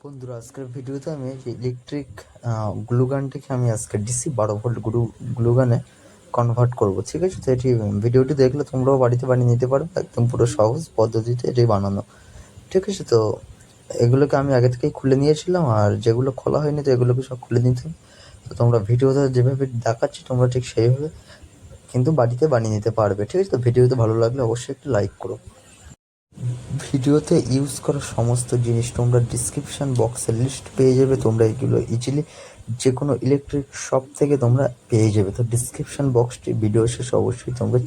বন্ধুরা, আজকের ভিডিওতে আমি যে ইলেকট্রিক গ্লুগানটিকে আমি আজকে ডিসি 12 ভোল্ট গ্লুগানে কনভার্ট করব। ঠিক আছে, তো এটি ভিডিওটি দেখলে তোমরাও বাড়িতে বানিয়ে নিতে পারো, একদম পুরো সহজ পদ্ধতিতে এটি বানানো। ঠিক আছে, তো এগুলোকে আমি আগে থেকেই খুলে নিয়েছিলাম, আর যেগুলো খোলা হয়নি তো এগুলোকে সব খুলে নিতে হবে। তো তোমরা ভিডিওতে যেভাবে দেখাচ্ছি তোমরা ঠিক সেইভাবে কিন্তু বাড়িতে বানিয়ে নিতে পারবে। ঠিক আছে, তো ভিডিওতে ভালো লাগলে অবশ্যই একটু লাইক করো। ভিডিওতে ইউজ করা সমস্ত জিনিস তোমরা ডিসক্রিপশন বক্সে লিস্ট পেয়ে যাবে। তোমরা এগুলো ইজিলি যে কোনো ইলেকট্রিক শপ থেকে তোমরা পেয়ে যাবে। তো ডিসক্রিপশন বক্সটি ভিডিও শেষে অবশ্যই তোমরা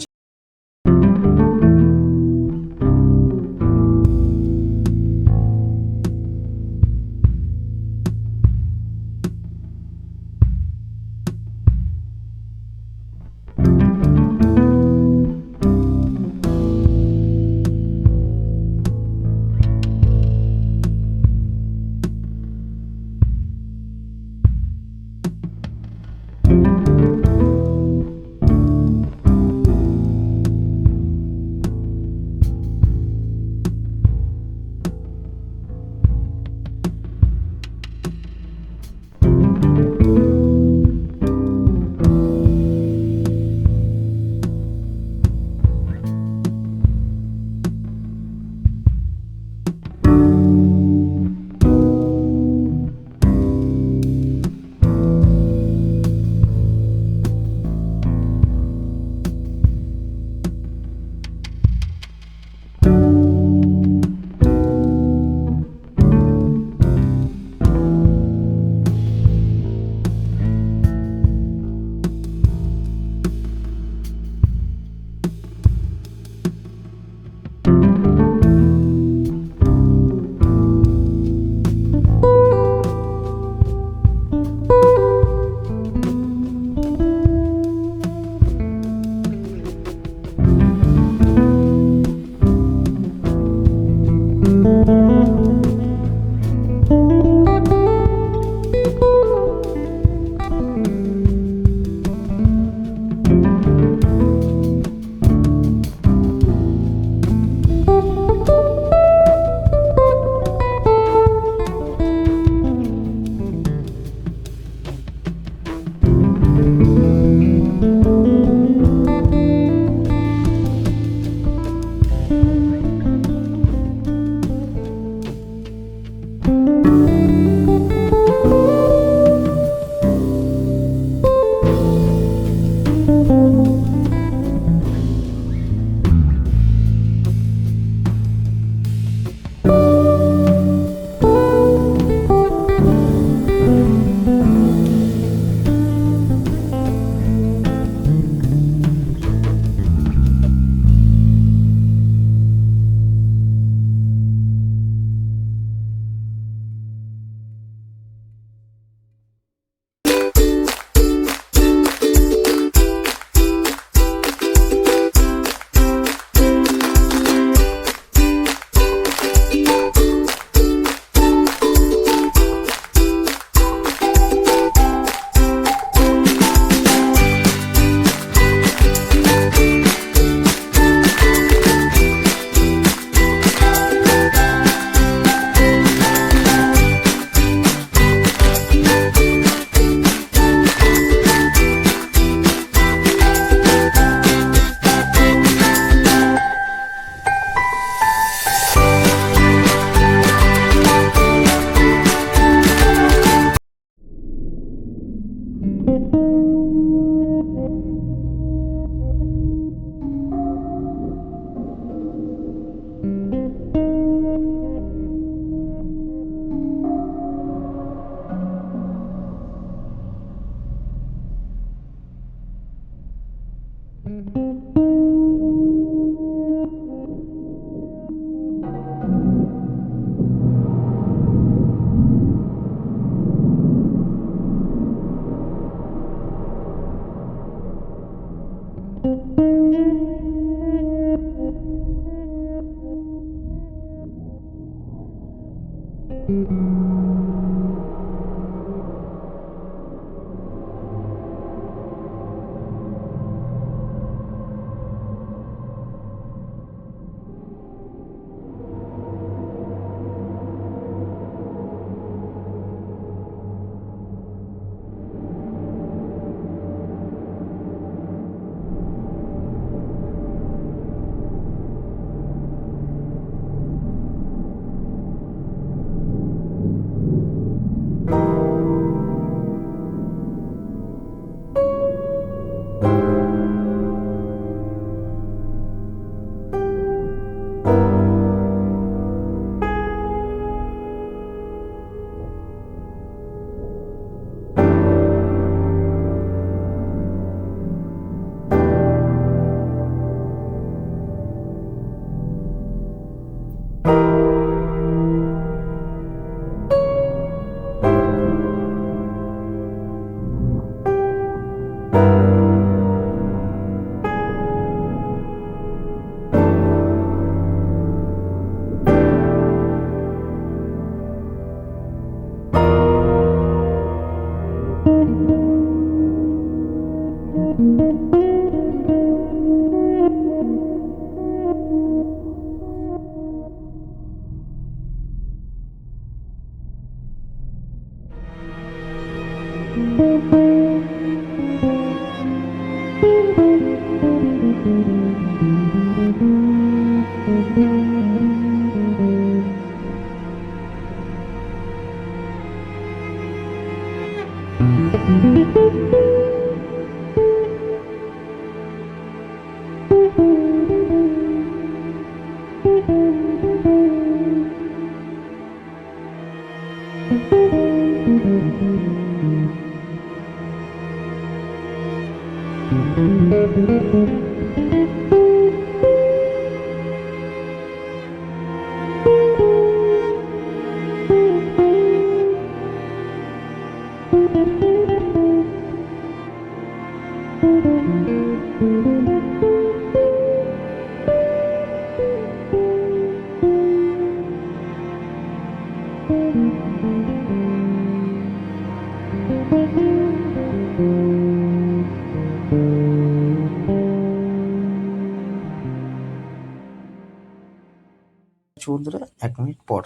বন্ধুরা 1 মিনিট পর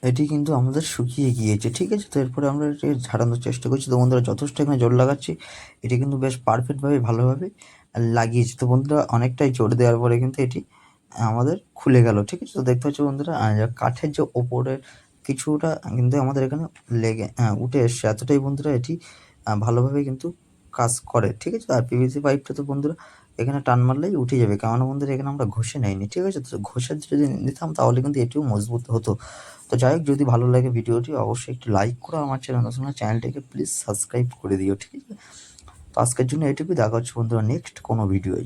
এটি কিন্তু আমাদের শুকিয়ে গিয়েছে, ঠিক আছে? তো এরপরে আমরা এটি ঝাড়ানোর চেষ্টা করছি। তো বন্ধুরা যথেষ্ট এখানে জোর লাগাচ্ছি, এটি কিন্তু বেশ পারফেক্টভাবে ভালোভাবে লাগিয়েছি। তো বন্ধুরা অনেকটাই জোর দেওয়ার পরে কিন্তু এটি আমাদের খুলে গেল, ঠিক আছে? তো দেখতে পাচ্ছ বন্ধুরা কাঠের যে ওপরের কিছুটা কিন্তু আমাদের এখানে লেগে উঠে এসছে, এতটাই বন্ধুরা এটি ভালোভাবে কিন্তু কাজ করে, ঠিক আছে? আর পিভিসি পাইপটা তো বন্ধুরা এখানে টান মারলেই উঠে যাবে, কেননা বন্ধুরা এখানে আমরা ঘষে নেইনি, ঠিক আছে? তো ঘষে যদি নিতাম তাহলে কিন্তু এটিও মজবুত হতো। তো যাই হোক, যদি ভালো লাগে ভিডিওটি অবশ্যই একটু লাইক করো, আমার চ্যানেলটিকে প্লিজ সাবস্ক্রাইব করে দিও, ঠিক আছে? তো আজকের জন্য এটুকুই, দেখা হচ্ছে বন্ধুরা নেক্সট কোনো ভিডিওয়।